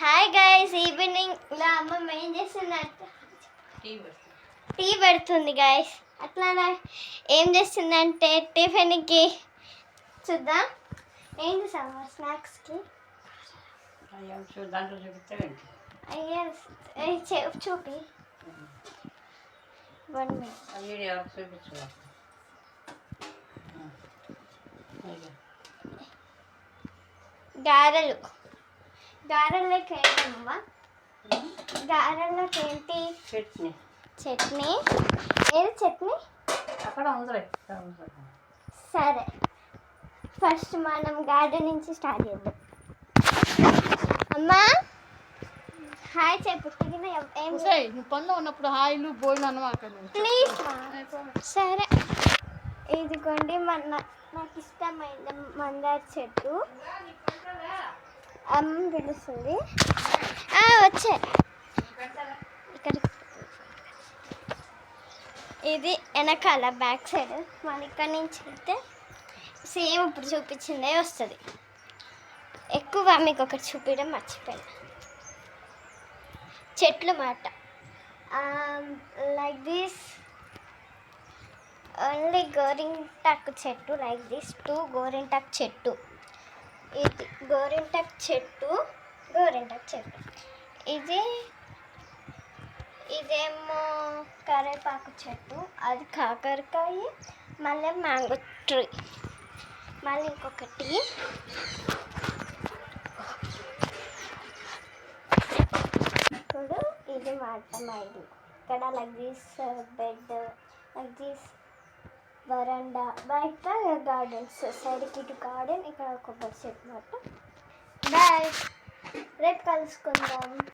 Hi guys, ఈవినింగ్లో అమ్మమ్మ ఏం చేస్తుందంటే టీ పెడుతుంది గైస్. అట్లానే ఏం చేస్తుందంటే టిఫిన్కి చూద్దాం. ఏం చేసాము స్నాక్స్కి? చూపి 1 minute. గారెలోకి ఏంటమ్మా? గారెలోకి ఏంటి? చట్నీ. ఏది చట్నీ? సరే, ఫస్ట్ మనం గార్డెన్ నుంచి స్టార్ట్ చేద్దాం. అమ్మా హాయ్ చెప్పు. నువ్వు పనిలో ఉన్నప్పుడు హాయిలు పోయిన ప్లీజ్. సరే, ఇదిగోండి నాకు ఇష్టమైన మందార చెట్టు. అమ్మ పిలుస్తుంది. వచ్చే ఇక్కడ. ఇది వెనకాల బ్యాక్ సైడ్. మన ఇక్కడ నుంచి అయితే సేమ్ ఇప్పుడు చూపించిందే వస్తుంది. ఎక్కువ మీకు ఒకటి చూపించడం మర్చిపోయాను. చెట్లు మాట లైక్ దిస్ ఓన్లీ గోరింటాకు చెట్టు. లైక్ దిస్ 2 గోరింటాకు చెట్టు. ఇది గోరింటాకు చెట్టు. ఇదేమో కరివేపాకు చెట్టు. అది కాకరకాయ. మళ్ళీ మ్యాంగో ట్రీ. మళ్ళీ ఇంకొకటి ఇప్పుడు ఇది మైలు. ఇక్కడ like this bed, like this వరండా. బయట గార్డెన్స్, సైడ్కి ఇటు గార్డెన్, ఇక్కడ కొబ్బరి చెట్టు మాట. బాయ్, రేపు కలుసుకుందాం.